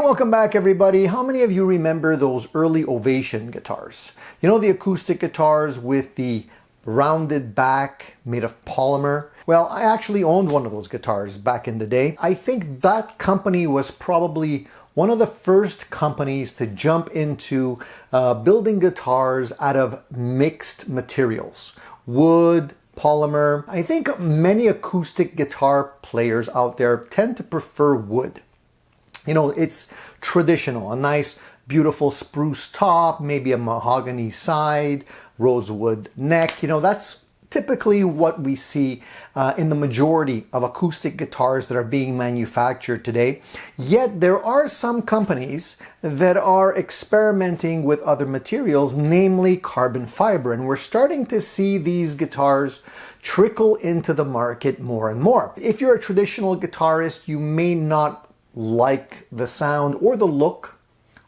Welcome back everybody. How many of you remember those early Ovation guitars? You know, the acoustic guitars with the rounded back made of polymer? Well, I actually owned one of those guitars back in the day. I think that company was probably one of the first companies to jump into building guitars out of mixed materials. Wood, polymer. I think many acoustic guitar players out there tend to prefer wood. You know, it's traditional, a nice, beautiful spruce top, maybe a mahogany side, rosewood neck. You know, that's typically what we see in the majority of acoustic guitars that are being manufactured today. Yet there are some companies that are experimenting with other materials, namely carbon fiber. And we're starting to see these guitars trickle into the market more and more. If you're a traditional guitarist, you may not like the sound or the look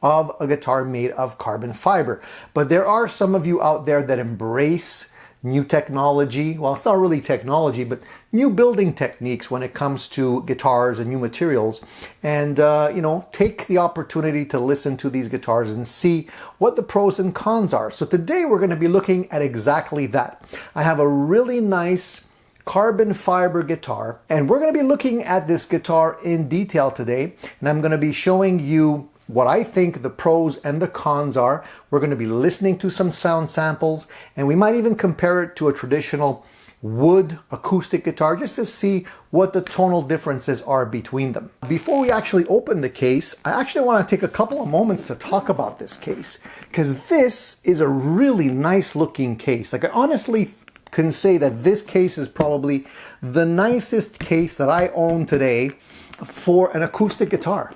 of a guitar made of carbon fiber. But there are some of you out there that embrace new technology. Well, it's not really technology, but new building techniques when it comes to guitars and new materials. And, you know, take the opportunity to listen to these guitars and see what the pros and cons are. So today we're going to be looking at exactly that. I have a really nice carbon fiber guitar, and we're going to be looking at this guitar in detail today, and I'm going to be showing you what I think the pros and the cons are. We're going to be listening to some sound samples, and we might even compare it to a traditional wood acoustic guitar just to see what the tonal differences are between them. Before we actually open the case, I actually want to take a couple of moments to talk about this case, because this is a really nice looking case. Like, I honestly can say that this case is probably the nicest case that I own today for an acoustic guitar.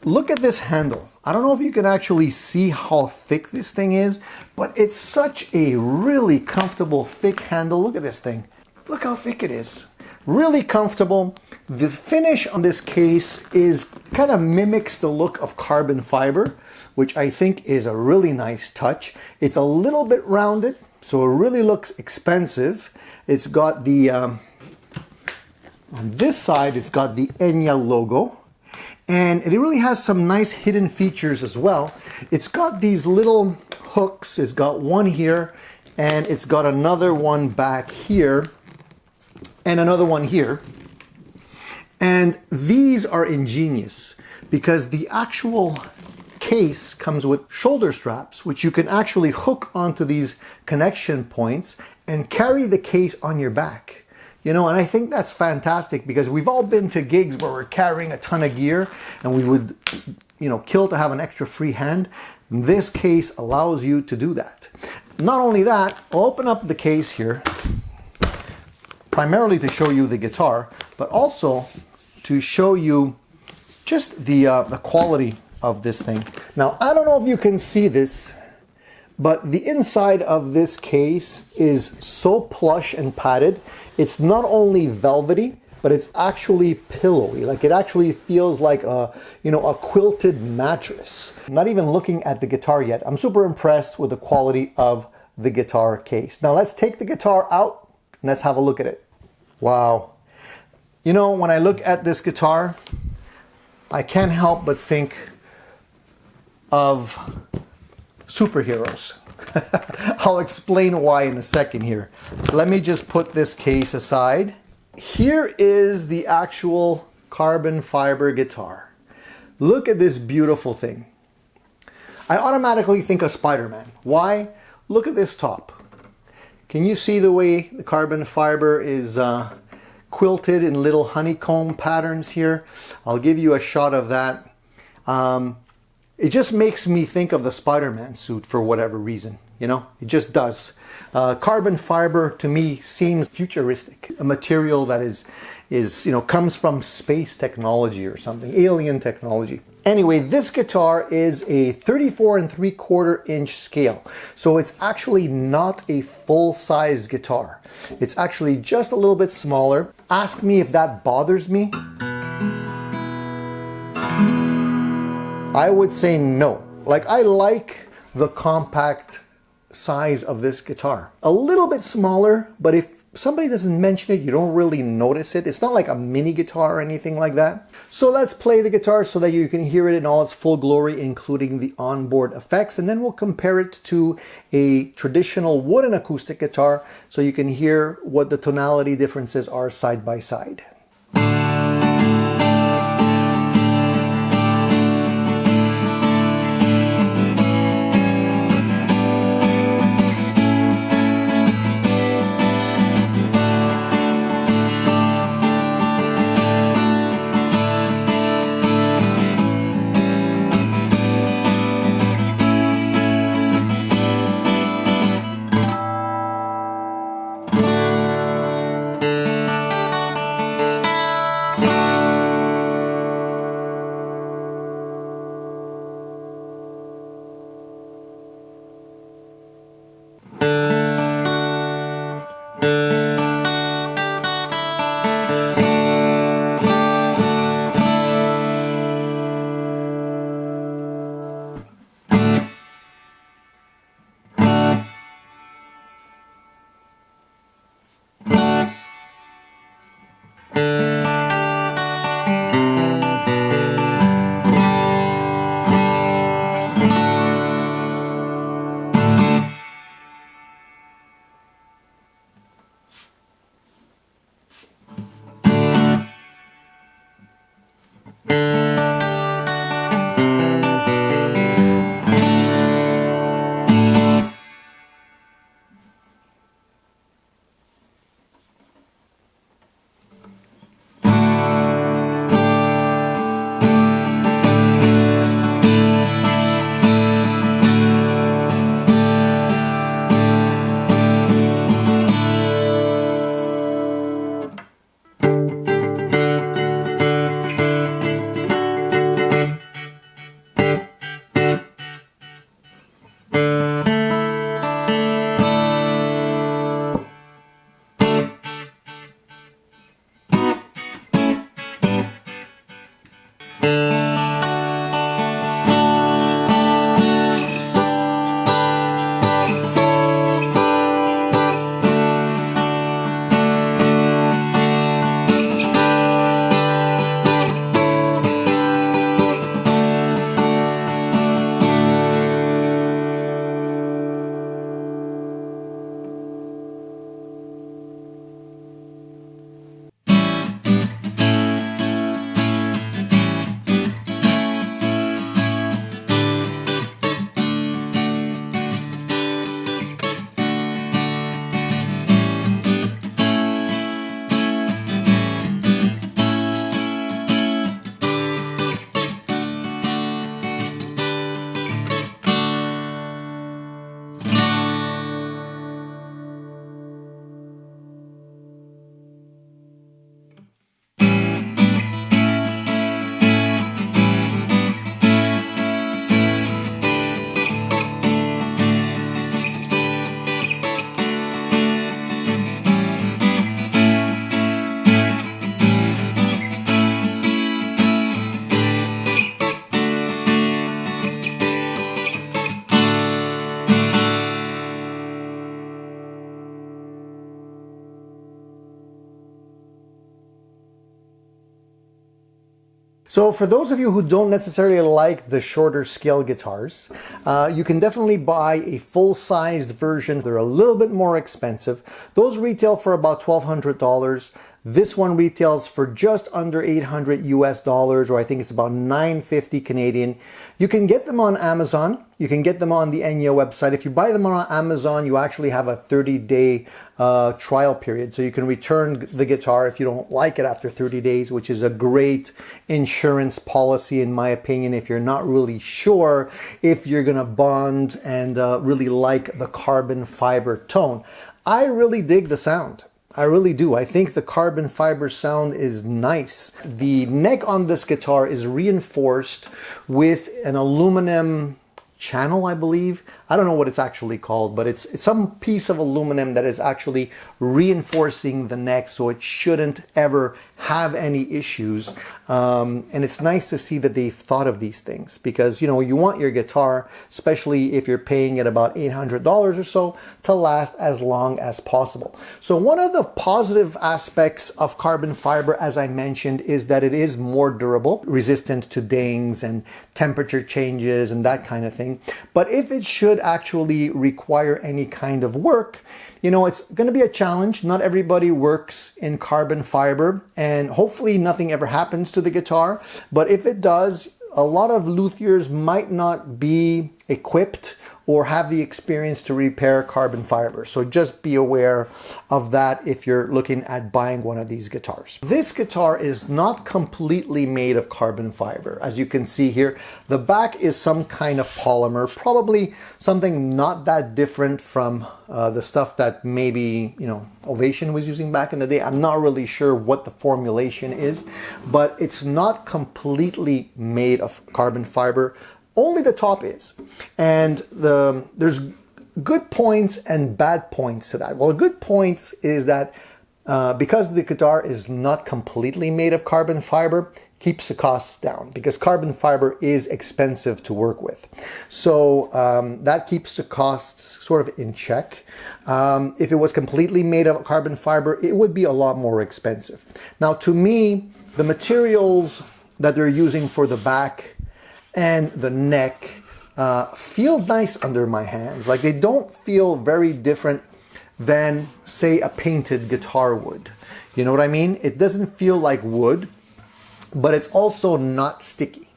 Look at this handle. I don't know if you can actually see how thick this thing is, but it's such a really comfortable thick handle. Look at this thing. Look how thick it is. Really comfortable. The finish on this case is kind of mimics the look of carbon fiber, which I think is a really nice touch. It's a little bit rounded, so it really looks expensive. It's got the, on this side, it's got the Enya logo. And it really has some nice hidden features as well. It's got these little hooks. It's got one here, and it's got another one back here, and another one here. And these are ingenious because the actual case comes with shoulder straps, which you can actually hook onto these connection points and carry the case on your back. You know, and I think that's fantastic because we've all been to gigs where we're carrying a ton of gear and we would, you know, kill to have an extra free hand. This case allows you to do that. Not only that, I'll open up the case here, primarily to show you the guitar, but also to show you just the quality of this thing. Now, I don't know if you can see this, but the inside of this case is so plush and padded. It's not only velvety, but it's actually pillowy. Like, it actually feels like a, you know, a quilted mattress. I'm not even looking at the guitar yet. I'm super impressed with the quality of the guitar case. Now let's take the guitar out and let's have a look at it. Wow. You know, when I look at this guitar, I can't help but think of superheroes. I'll explain why in a second here. Let me just put this case aside. Here is the actual carbon fiber guitar. Look at this beautiful thing. I automatically think of Spider-Man. Why? Look at this top. Can you see the way the carbon fiber is quilted in little honeycomb patterns here? I'll give you a shot of that. It just makes me think of the Spider-Man suit for whatever reason, you know, it just does. Carbon fiber to me seems futuristic, a material that is, you know, comes from space technology or something, alien technology. Anyway, this guitar is a 34 3/4 inch scale. So it's actually not a full-size guitar. It's actually just a little bit smaller. Ask me if that bothers me. I would say no. Like, I like the compact size of this guitar. A little bit smaller, but if somebody doesn't mention it, you don't really notice it. It's not like a mini guitar or anything like that. So let's play the guitar so that you can hear it in all its full glory, including the onboard effects. And then we'll compare it to a traditional wooden acoustic guitar so you can hear what the tonality differences are side by side. So for those of you who don't necessarily like the shorter scale guitars, you can definitely buy a full-sized version. They're a little bit more expensive. Those retail for about $1,200. This one retails for just under $800 US, or I think it's about $950 Canadian. You can get them on Amazon. You can get them on the Enya website. If you buy them on Amazon, you actually have a 30-day trial period. So you can return the guitar if you don't like it after 30 days, which is a great insurance policy in my opinion if you're not really sure if you're gonna bond and really like the carbon fiber tone. I really dig the sound. I really do. I think the carbon fiber sound is nice. The neck on this guitar is reinforced with an aluminum channel, I believe. I don't know what it's actually called, but it's some piece of aluminum that is actually reinforcing the neck so it shouldn't ever have any issues. And it's nice to see that they've thought of these things, because, you know, you want your guitar, especially if you're paying it about $800 or so, to last as long as possible. So one of the positive aspects of carbon fiber, as I mentioned, is that it is more durable, resistant to dings and temperature changes and that kind of thing. But if it should actually require any kind of work, you know, it's going to be a challenge. Not everybody works in carbon fiber, and hopefully nothing ever happens to the guitar. But if it does, a lot of luthiers might not be equipped or have the experience to repair carbon fiber. So just be aware of that if you're looking at buying one of these guitars. This guitar is not completely made of carbon fiber. As you can see here, the back is some kind of polymer, probably something not that different from the stuff that maybe, you know, Ovation was using back in the day. I'm not really sure what the formulation is, but it's not completely made of carbon fiber. Only the top is. And there's good points and bad points to that. Well, a good point is that because the guitar is not completely made of carbon fiber, keeps the costs down, because carbon fiber is expensive to work with. So that keeps the costs sort of in check. If it was completely made of carbon fiber, it would be a lot more expensive. Now, to me, the materials that they're using for the back and the neck feel nice under my hands. Like, they don't feel very different than, say, a painted guitar would. You know what I mean? It doesn't feel like wood, but it's also not sticky.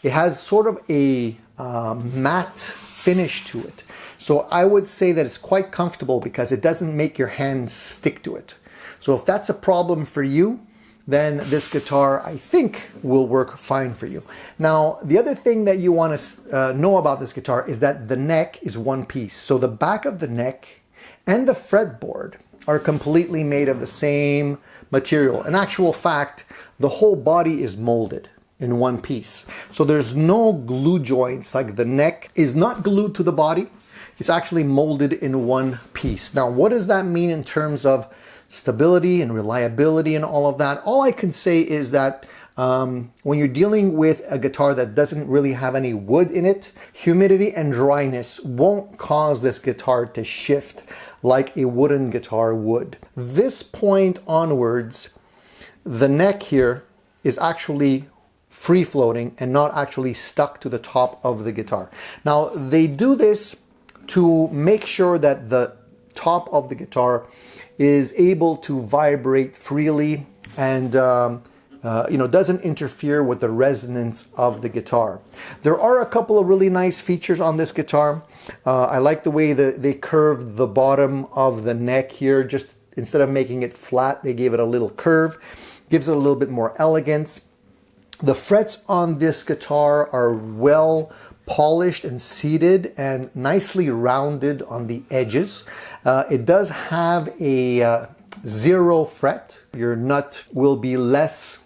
It has sort of a matte finish to it. So I would say that it's quite comfortable because it doesn't make your hands stick to it. So if that's a problem for you, then this guitar, I think, will work fine for you. Now, the other thing that you want to know about this guitar is that the neck is one piece. So the back of the neck and the fretboard are completely made of the same material. In actual fact, the whole body is molded in one piece. So there's no glue joints. Like, the neck is not glued to the body. It's actually molded in one piece. Now, what does that mean in terms of stability and reliability and all of that? All I can say is that when you're dealing with a guitar that doesn't really have any wood in it, humidity and dryness won't cause this guitar to shift like a wooden guitar would. This point onwards, the neck here is actually free floating and not actually stuck to the top of the guitar. Now, they do this to make sure that the top of the guitar is able to vibrate freely and you know, doesn't interfere with the resonance of the guitar. There are a couple of really nice features on this guitar. I like the way that they curved the bottom of the neck here. Just instead of making it flat, they gave it a little curve. Gives it a little bit more elegance. The frets on this guitar are well polished and seated and nicely rounded on the edges. It does have a 0 fret. Your nut will be less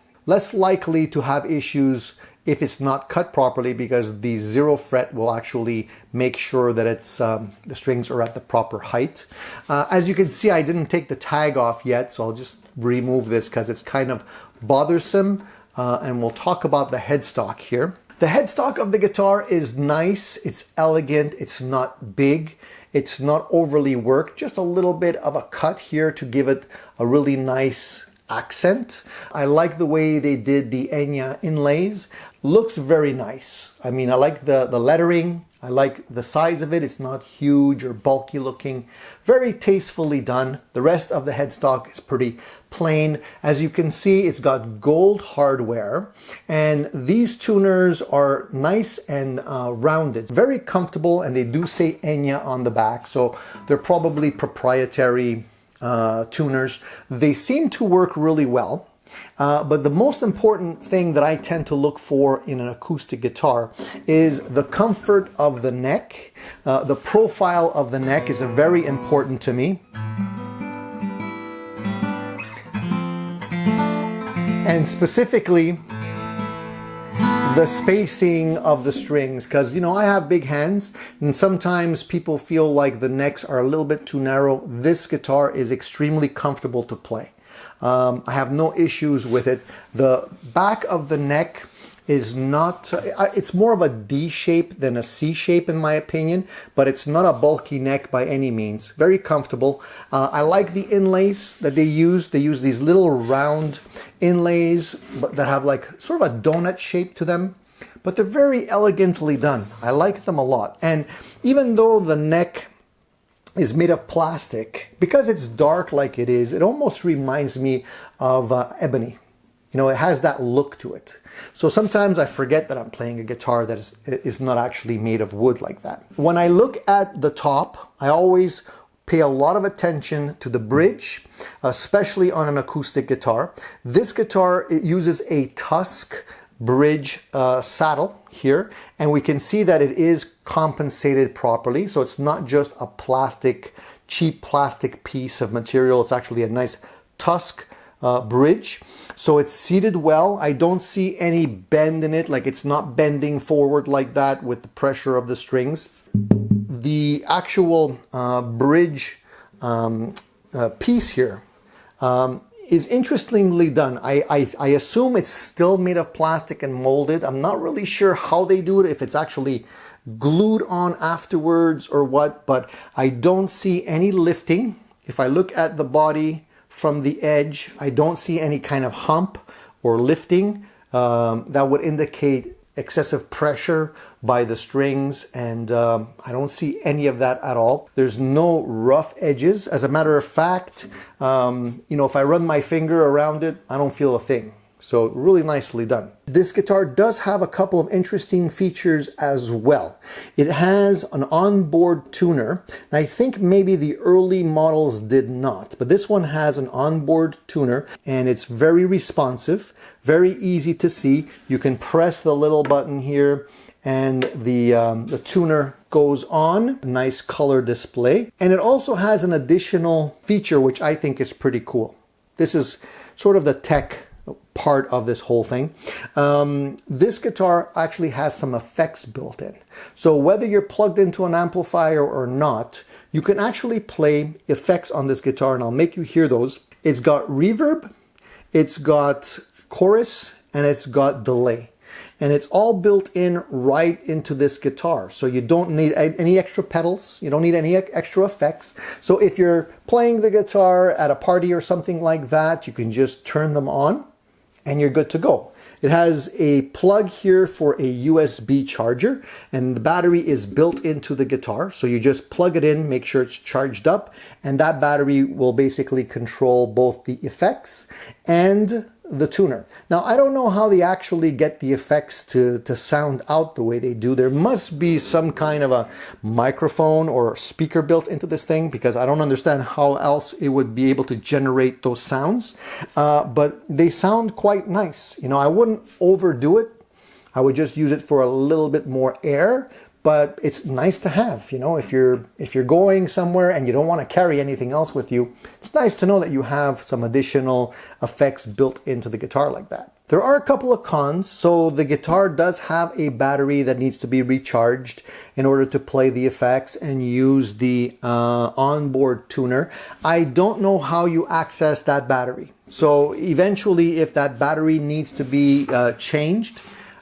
likely to have issues if it's not cut properly, because the 0 fret will actually make sure that it's the strings are at the proper height. As you can see, I didn't take the tag off yet, so I'll just remove this because it's kind of bothersome. And we'll talk about the headstock here. The headstock of the guitar is nice, it's elegant, it's not big, it's not overly worked, just a little bit of a cut here to give it a really nice accent. I like the way they did the Enya inlays. Looks very nice. I mean, I like the lettering. I like the size of it. It's not huge or bulky looking. Very tastefully done. The rest of the headstock is pretty plain. As you can see, it's got gold hardware, and these tuners are nice and rounded. Very comfortable, and they do say Enya on the back, so they're probably proprietary tuners. They seem to work really well. But the most important thing that I tend to look for in an acoustic guitar is the comfort of the neck. The profile of the neck is very important to me. And specifically, the spacing of the strings, because, you know, I have big hands and sometimes people feel like the necks are a little bit too narrow. This guitar is extremely comfortable to play. I have no issues with it. The back of the neck is not, it's more of a D shape than a C shape in my opinion, but it's not a bulky neck by any means. Very comfortable. I like the inlays that they use. They use these little round inlays that have like sort of a donut shape to them, but they're very elegantly done. I like them a lot. And even though the neck is made of plastic, because it's dark like it is, it almost reminds me of ebony. You know, it has that look to it. So sometimes I forget that I'm playing a guitar that is not actually made of wood like that. When I look at the top, I always pay a lot of attention to the bridge, especially on an acoustic guitar. This guitar, it uses a Tusk bridge saddle here, and we can see that it is compensated properly. So it's not just a plastic, cheap plastic piece of material. It's actually a nice Tusk bridge. So it's seated well. I don't see any bend in it, like it's not bending forward like that with the pressure of the strings. The actual bridge piece here is interestingly done. I assume it's still made of plastic and molded. I'm not really sure how they do it, if it's actually glued on afterwards or what, but I don't see any lifting. If I look at the body from the edge, I don't see any kind of hump or lifting that would indicate excessive pressure by the strings, and I don't see any of that at all. There's no rough edges. As a matter of fact, you know, if I run my finger around it, I don't feel a thing. So really nicely done. This guitar does have a couple of interesting features as well. It has an onboard tuner. And I think maybe the early models did not, but this one has an onboard tuner and it's very responsive, very easy to see. You can press the little button here and the tuner goes on. Nice color display. And it also has an additional feature which I think is pretty cool. This is sort of the tech part of this whole thing. This guitar actually has some effects built in. So whether you're plugged into an amplifier or not, you can actually play effects on this guitar, and I'll make you hear those. It's got reverb, it's got chorus, and it's got delay. And it's all built in right into this guitar. So you don't need any extra pedals. You don't need any extra effects. So if you're playing the guitar at a party or something like that, you can just turn them on and you're good to go. It has a plug here for a USB charger, and the battery is built into the guitar. So you just plug it in, make sure it's charged up, and that battery will basically control both the effects and the tuner. Now, I don't know how they actually get the effects to sound out the way they do. There must be some kind of a microphone or speaker built into this thing, because I don't understand how else it would be able to generate those sounds. But they sound quite nice. You know, I wouldn't overdo it. I would just use it for a little bit more air. But it's nice to have, you know, if you're going somewhere and you don't want to carry anything else with you, it's nice to know that you have some additional effects built into the guitar like that. There are a couple of cons. So the guitar does have a battery that needs to be recharged in order to play the effects and use the onboard tuner. I don't know how you access that battery. So eventually, if that battery needs to be changed,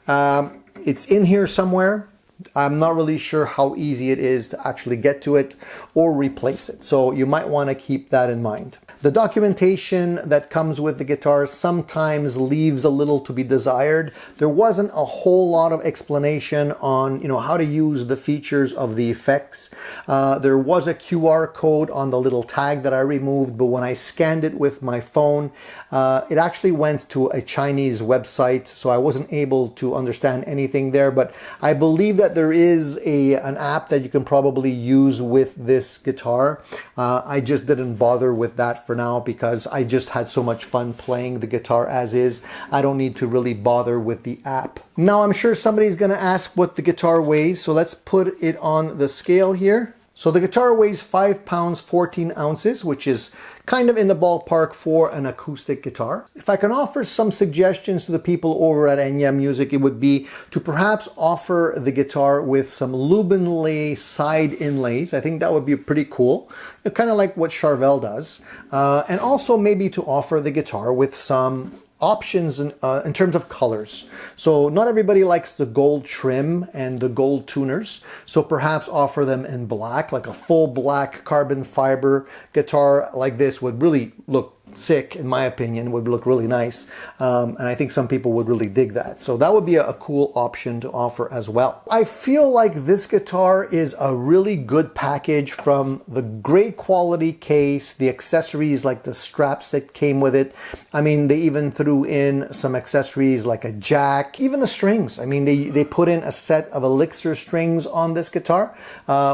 it's in here somewhere. I'm not really sure how easy it is to actually get to it or replace it. So you might want to keep that in mind. The documentation that comes with the guitar sometimes leaves a little to be desired. There wasn't a whole lot of explanation on, you know, how to use the features of the effects. There was a QR code on the little tag that I removed, but when I scanned it with my phone, it actually went to a Chinese website, so I wasn't able to understand anything there. But I believe that there is an app that you can probably use with this guitar. I just didn't bother with that for now because I just had so much fun playing the guitar as is. I don't need to really bother with the app. Now I'm sure somebody's going to ask what the guitar weighs, so let's put it on the scale here. So the guitar weighs 5 pounds 14 ounces, which is kind of in the ballpark for an acoustic guitar. If I can offer some suggestions to the people over at Enya Music, it would be to perhaps offer the guitar with some Lubin side inlays. I think that would be pretty cool, kind of like what Charvel does. And also maybe to offer the guitar with some options in terms of colors. So not everybody likes the gold trim and the gold tuners, so perhaps offer them in black, like a full black carbon fiber guitar like this would really look sick, in my opinion, would look really nice. And I think some people would really dig that. So that would be a cool option to offer as well. I feel like this guitar is a really good package from the great quality case, the accessories like the straps that came with it. I mean, they even threw in some accessories like a jack, even the strings. I mean, they put in a set of Elixir strings on this guitar,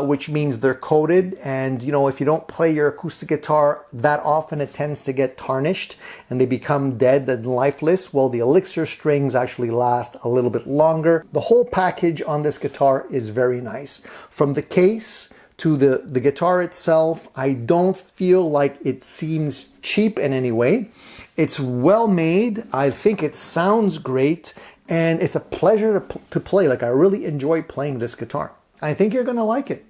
which means they're coated. And, you know, if you don't play your acoustic guitar that often, it tends to get tarnished and they become dead and lifeless. Well, the Elixir strings actually last a little bit longer. The whole package on this guitar is very nice. From the case to the guitar itself, I don't feel like it seems cheap in any way. It's well made. I think it sounds great and it's a pleasure to play. Like, I really enjoy playing this guitar. I think you're gonna like it.